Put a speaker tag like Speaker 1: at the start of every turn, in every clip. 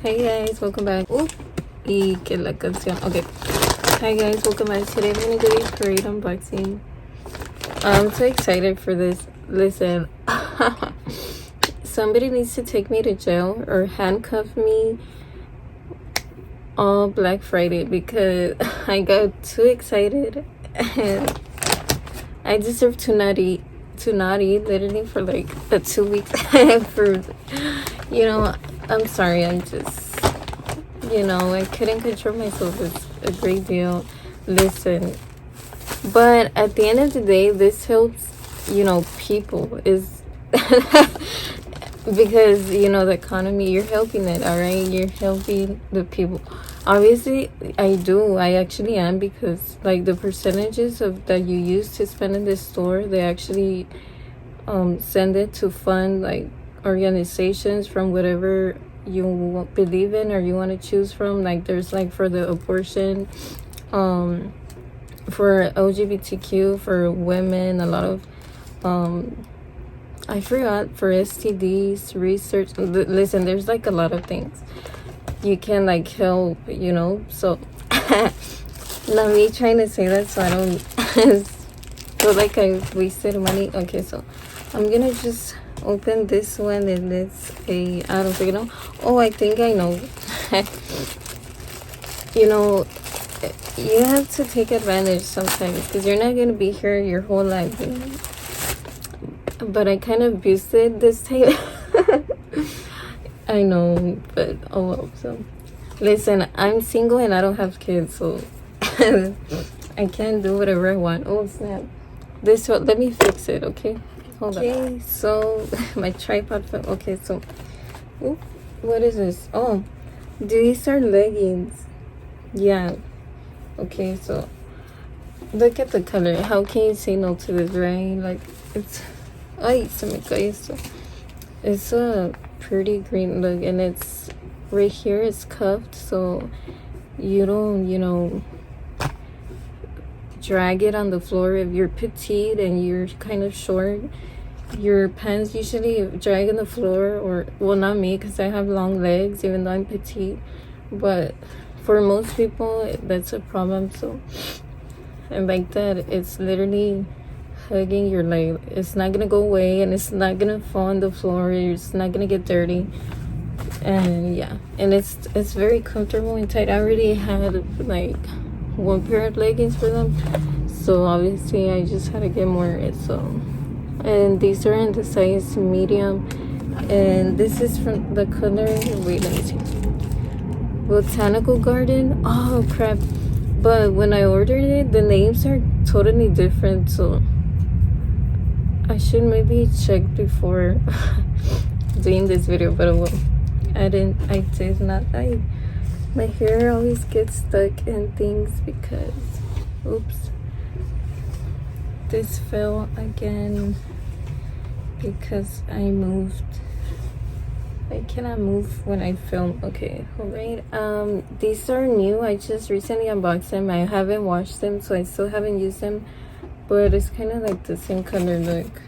Speaker 1: Hey guys, welcome back. Y que la canción. Okay. Hi guys, welcome back. Today I'm gonna do a Correo unboxing. I'm so excited for this. Listen, somebody needs to take me to jail or handcuff me all Black Friday because I got too excited and I deserve to not eat literally for like 2 weeks. For I'm sorry, I just I couldn't control myself. It's a great deal. Listen, but at the end of the day, this helps people is because the economy, you're helping it, all right, you're helping the people. Obviously I actually am, because like the percentages of that you use to spend in this store, they actually send it to fund like organizations from whatever you believe in or you want to choose from. Like there's like for the abortion, for LGBTQ, for women, a lot of I forgot, for STDs research. Listen, there's like a lot of things you can like help, so not me trying to say that so I don't feel like I wasted money. Okay, so I'm gonna just open this one, and it's I don't think I think I know. You have to take advantage sometimes because you're not gonna be here your whole life, but I kind of abused it this time. I know, but oh well. So listen, I'm single and I don't have kids, so I can't do whatever I want. Oh snap, let me fix it. Okay, hold on. Okay, so my tripod fell. Okay, so what is this? Oh, these are leggings. Yeah. Okay, so look at the color. How can you say no to this, right? Like it's it's a pretty green look, and it's right here, it's cuffed, so you don't drag it on the floor. If you're petite and you're kind of short, your pants usually drag on the floor, or well, not me because I have long legs even though I'm petite, but for most people that's a problem. So, and like that, it's literally hugging your leg. It's not gonna go away, and it's not gonna fall on the floor. It's not gonna get dirty, and yeah, and it's very comfortable and tight. I already had like one pair of leggings for them, so obviously I just had to get more. So, and these are in the size medium, and this is from the color, wait, let me see, Botanical Garden. Oh crap, but when I ordered it, the names are totally different, so I should maybe check before doing this video. But well, I did not. My hair always gets stuck in things because oops, this fell again because I moved. I cannot move when I film. Okay, alright. These are new. I just recently unboxed them. I haven't washed them, so I still haven't used them, but it's kind of like the same color look.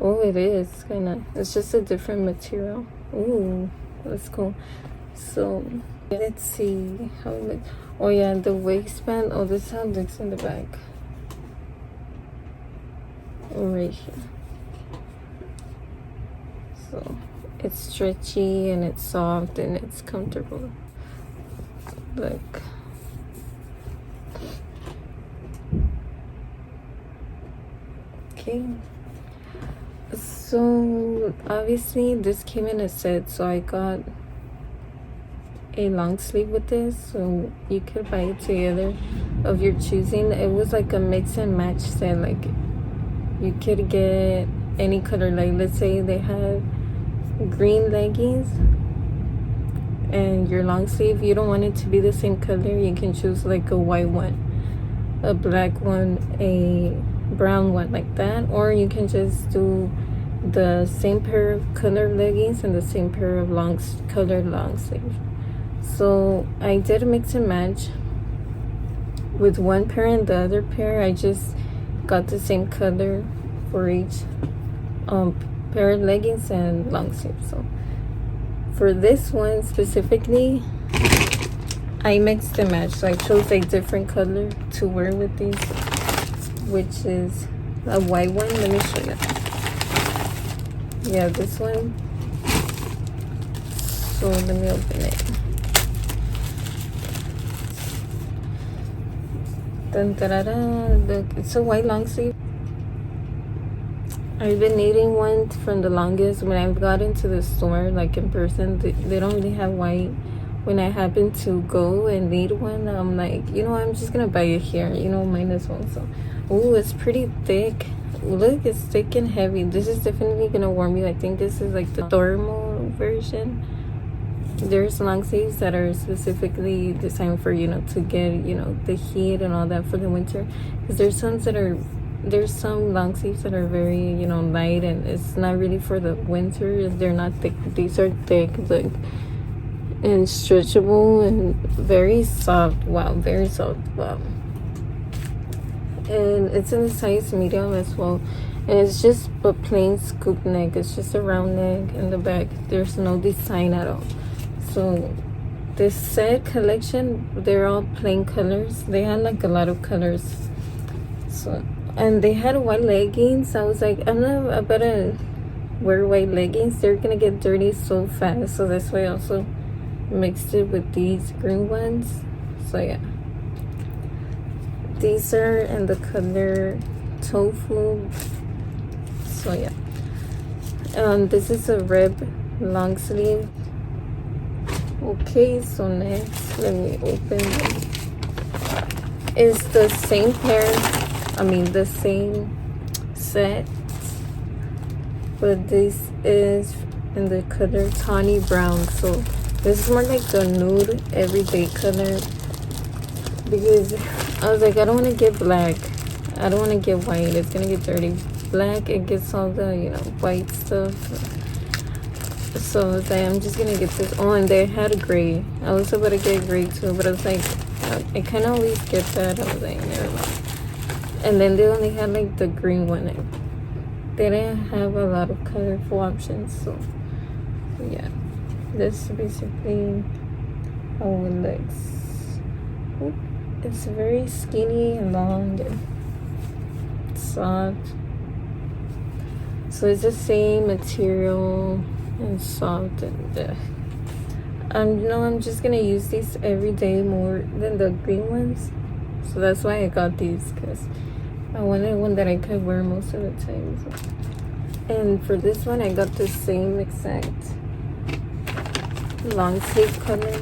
Speaker 1: Oh, it is kind of, it's just a different material. Ooh, that's cool. So let's see how it looks. Oh yeah, the waistband. Oh, this is how it looks in the back. Right here. So it's stretchy and it's soft and it's comfortable. Look. Okay. So obviously this came in a set, so I got a long sleeve with this, so you could buy it together of your choosing. It was like a mix and match set. Like you could get any color. Like let's say they have green leggings and your long sleeve, you don't want it to be the same color, you can choose like a white one, a black one, a brown one, like that, or you can just do the same pair of color leggings and the same pair of colored long sleeves. So I did a mix and match with one pair, and the other pair I just got the same color for each pair of leggings and long sleeves. So for this one specifically, I mixed and matched. So I chose a different color to wear with these, which is a white one. Let me show you. Yeah, this one. So let me open it. Dun, da, da, da. Look, it's a white long sleeve. I've been needing one from the longest. When I've gotten to the store, like in person, they don't really have white. When I happen to go and need one, I'm like, you know, I'm just gonna buy it here, you know, might as well. So, oh, it's pretty thick. Look, it's thick and heavy. This is definitely gonna warm you. I think this is like the thermal version. There's long sleeves that are specifically designed for, you know, to get, you know, the heat and all that for the winter. Because there's some long sleeves that are very, you know, light, and it's not really for the winter. They're not thick. These are thick, look, and stretchable and very soft. Wow, very soft. Wow. And it's in the size medium as well. And it's just a plain scoop neck. It's just a round neck in the back. There's no design at all. So this set collection, they're all plain colors. They had like a lot of colors. So, and they had white leggings. I was like, I better wear white leggings. They're gonna get dirty so fast. So that's why I also mixed it with these green ones. So yeah, these are in the color tofu. So yeah, this is a red long sleeve. Okay, so next, let me open it. It's the same pair, the same set, but this is in the color tawny brown. So this is more like the nude everyday color, because I was like, I don't want to get black, I don't want to get white, it's gonna get dirty. Black, it gets all the, you know, white stuff. So I was like, I'm just gonna get this. Oh, and they had a gray. I was about to get gray too, but I was like, I kind of always get that. I was like, never mind. And then they only had like the green one. They didn't have a lot of colorful options. So yeah, this is basically how it looks. Oop. It's very skinny and long and soft. So it's the same material and soft, and I'm just gonna use these every day more than the green ones. So that's why I got these, because I wanted one that I could wear most of the time. So. And for this one, I got the same exact long sleeve color.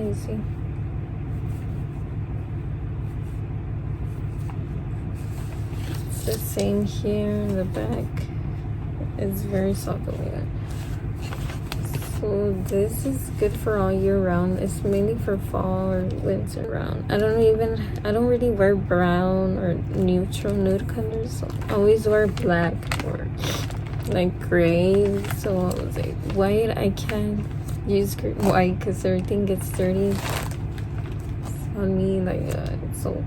Speaker 1: You see, it's the same here in the back. It's very soft over there. So this is good for all year round. It's mainly for fall or winter round. I don't really wear brown or neutral nude colors. So I always wear black or like gray. So I was like, white, I can't use white because everything gets dirty on me, like it's so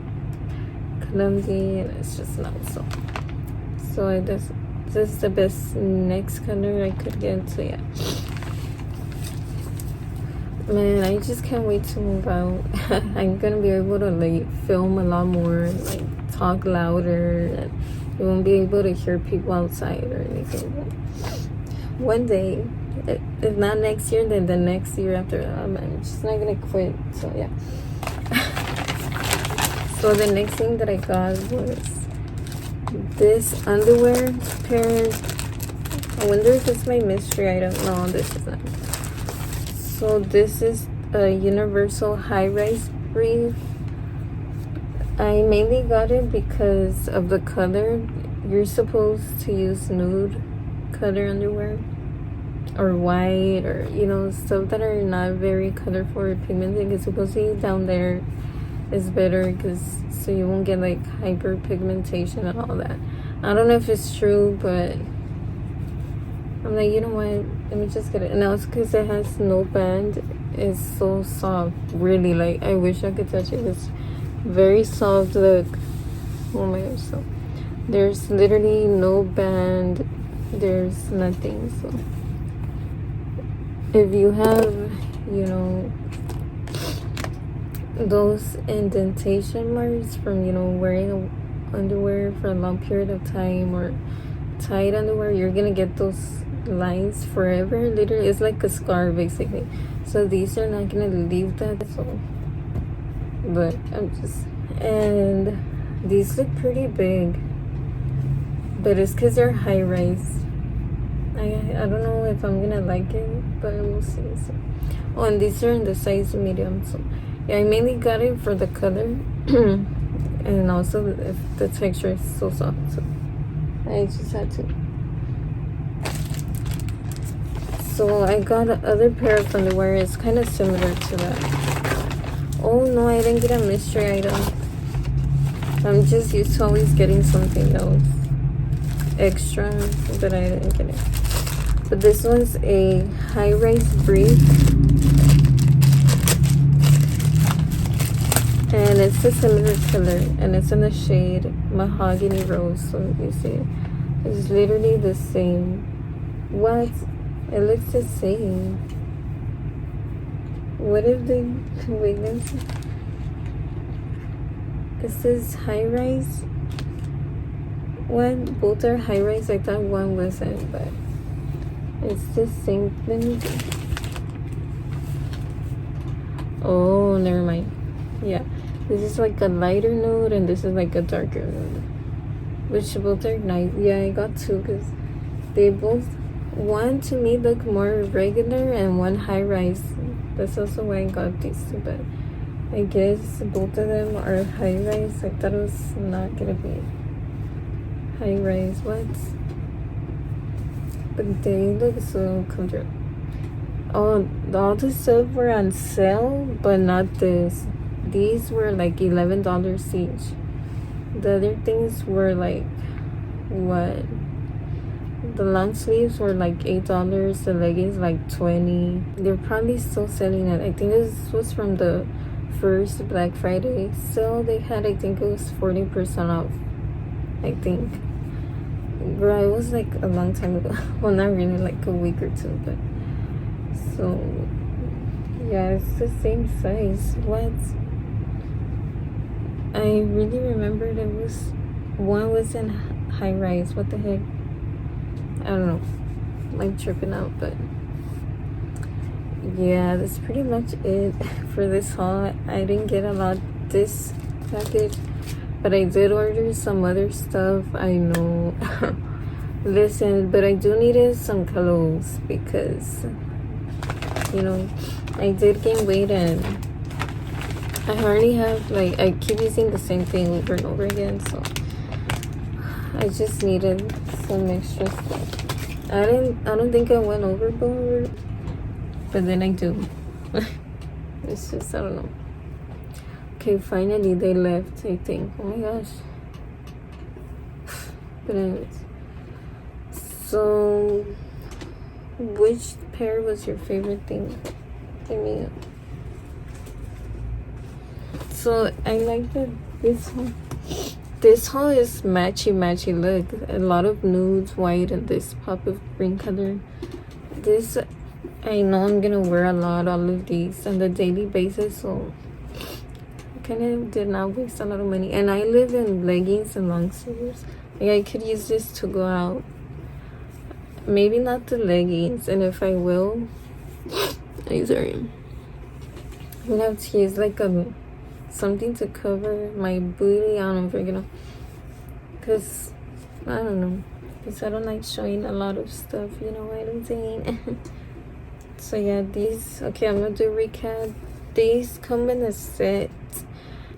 Speaker 1: clumsy and it's just not so I just, this is the best next color I could get. So yeah, man, I just can't wait to move out. I'm gonna be able to like film a lot more, like talk louder, and you won't be able to hear people outside or anything. But one day, if not next year, then the next year after, I'm just not gonna quit. So yeah. So the next thing that I got was this underwear pair. I wonder if it's my mystery item. No, this is not. So this is a universal high-rise brief. I mainly got it because of the color. You're supposed to use nude color underwear, or white, or you know, stuff that are not very colorful or pigmented, because supposedly down there is better, because so you won't get like hyperpigmentation and all that. I don't know if it's true, but I'm like, you know what, let me just get it. And now it's because it has no band. It's so soft, really. Like, I wish I could touch it. It's very soft. Look, oh my gosh. So there's literally no band, there's nothing. So if you have, you know, those indentation marks from, you know, wearing underwear for a long period of time, or tight underwear, you're gonna get those lines forever. Literally, it's like a scar basically. So these are not gonna leave that. So, but I'm just, and these look pretty big, but it's because they're high rise. I don't know if I'm gonna like it, but we'll see. So, oh, and these are in the size medium. So yeah, I mainly got it for the color and also if the texture is so soft. So I just had to. So I got another pair of underwear. It's kind of similar to that. Oh no, I didn't get a mystery item. I'm just used to always getting something else extra, but I didn't get it. But this one's a high-rise brief, and it's a similar color, and it's in the shade Mahogany Rose. So you see, it's literally the same. What? It looks the same. What if they, wait, let's see. It says high-rise. One, both are high-rise. I thought one wasn't, but it's the same. Let me see. Oh, never mind. Yeah, this is like a lighter nude, and this is like a darker nude, which both are nice. Yeah, I got two because they both, one to me look more regular and one high-rise. That's also why I got these two, but I guess both of them are high-rise. I thought it was not gonna be high-rise. What? But they look so comfortable. Oh, all the stuff were on sale, but not this. These were like $11 each. The other things were like, what? The long sleeves were like $8. The leggings like $20. They're probably still selling it. I think this was from the first Black Friday sale they had. I think it was 40% off. I think. Girl, it was like a long time ago. Well, not really, like a week or two, but so yeah, it's the same size. What? I really remembered it was, one was in high rise. What the heck? I don't know. I'm tripping out, but yeah, that's pretty much it for this haul. I didn't get a lot this package, but I did order some other stuff. I know. Listen, but I do need some clothes because, you know, I did gain weight and I hardly have, like, I keep using the same thing over and over again, so I just needed some extra stuff. I don't think I went overboard, but then I do. It's just, I don't know. Okay, finally they left, I think. Oh my gosh. But anyways, so which pair was your favorite thing? I mean, so I like that this haul is matchy look. A lot of nudes, white, and this pop of green color. This, I know I'm gonna wear a lot, all of these on the daily basis, so I kind of did not waste a lot of money. And I live in leggings and long sleeves. Like, I could use this to go out. Maybe not the leggings, and if I will, I'm sorry, I'm gonna have to use like something to cover my booty. I don't know if you're gonna, because I don't know, because I don't like showing a lot of stuff, you know what I'm saying? So yeah, these, okay, I'm gonna do a recap. These come in a set.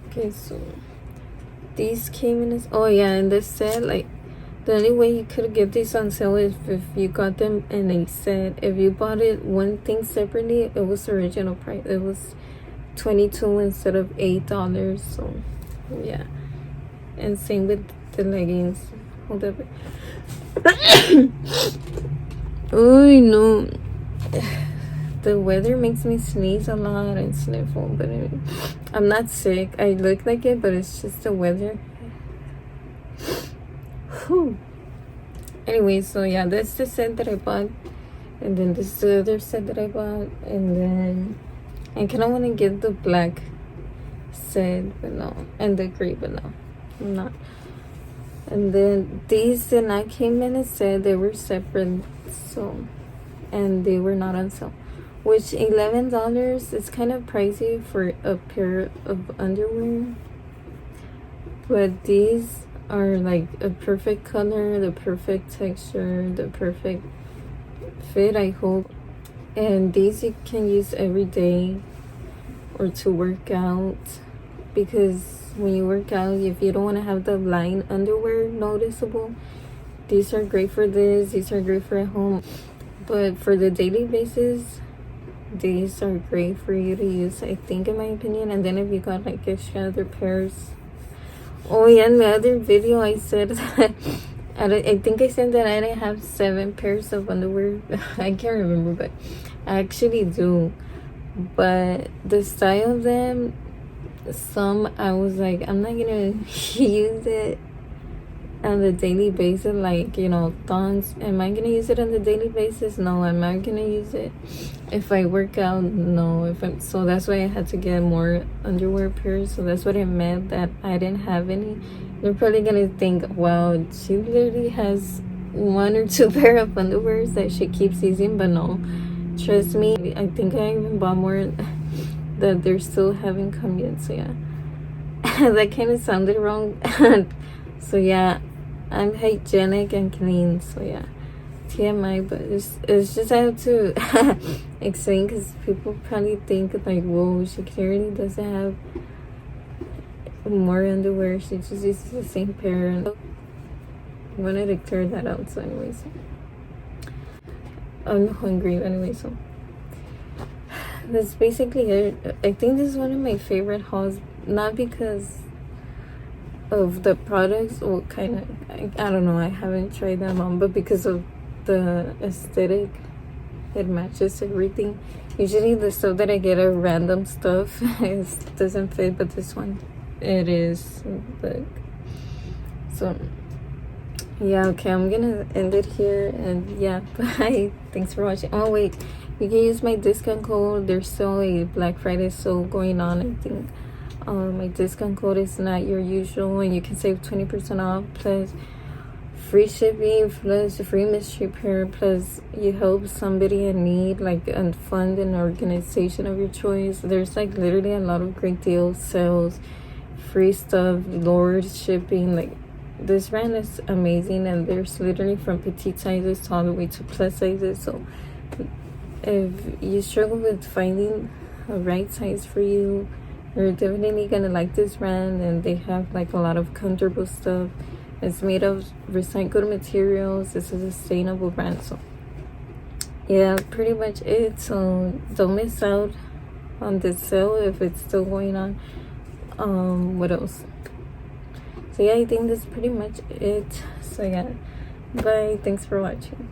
Speaker 1: Okay, so these came in a, oh yeah, in this set, like, the only way you could get these on sale is if you got them in a set. If you bought it one thing separately, it was the original price. It was $22 instead of $8. So yeah, and same with the leggings. Hold up. Oh no, the weather makes me sneeze a lot and sniffle, but anyway, I'm not sick. I look like it, but it's just the weather. Whew. Anyway, so yeah, that's the set that I bought, and then this is the other set that I bought, and then I kind of want to get the black set, but no, and the gray, but no, I'm not. And then these did not came in a set, they were separate, so, and they were not on sale, which $11 is kind of pricey for a pair of underwear, but these are like a perfect color, the perfect texture, the perfect fit, I hope. And these you can use every day or to work out, because when you work out, if you don't want to have the line underwear noticeable, these are great for this. These are great for at home, but for the daily basis, these are great for you to use, I think, in my opinion. And then if you got like extra other pairs. Oh yeah, in the other video I said that I think I said that I didn't have 7 pairs of underwear. I can't remember, but I actually do. But the style of them, some I was like, I'm not gonna use it on the daily basis, like, you know, thongs. Am I gonna use it on the daily basis? No. Am I gonna use it if I work out? No. So that's why I had to get more underwear pairs. So that's what it meant that I didn't have any. You're probably gonna think, wow, she literally has 1 or 2 pair of underwears that she keeps using, but no, trust me, I think I even bought more that they're still haven't come yet. So yeah, that kind of sounded wrong. So yeah, I'm hygienic and clean. So yeah, TMI, but it's just I have to explain, because people probably think like, whoa, she clearly doesn't have more underwear, she just uses the same pair. And I wanted to clear that out. So anyways, I'm hungry anyway, so that's basically it. I think this is one of my favorite hauls, not because of the products, or kind of, I don't know, I haven't tried them on, but because of the aesthetic. It matches everything. Usually the stuff that I get are random stuff. It doesn't fit, but this one, it is. But so yeah, okay, I'm gonna end it here, and yeah, bye. Thanks for watching. Oh wait, you can use my discount code. There's still a Black Friday sale going on, I think. My discount code is Natyourusual, and you can save 20% off, plus free shipping, plus free mystery pair, plus you help somebody in need, like, and fund an organization of your choice. There's like literally a lot of great deals, sales, free stuff, lower shipping. Like, this brand is amazing, and there's literally from petite sizes all the way to plus sizes. So if you struggle with finding a right size for you, you're definitely gonna like this brand. And they have like a lot of comfortable stuff. It's made of recycled materials. It's a sustainable brand. So yeah, pretty much it. So don't miss out on this sale if it's still going on. What else? So yeah, I think that's pretty much it. So yeah, bye. Thanks for watching.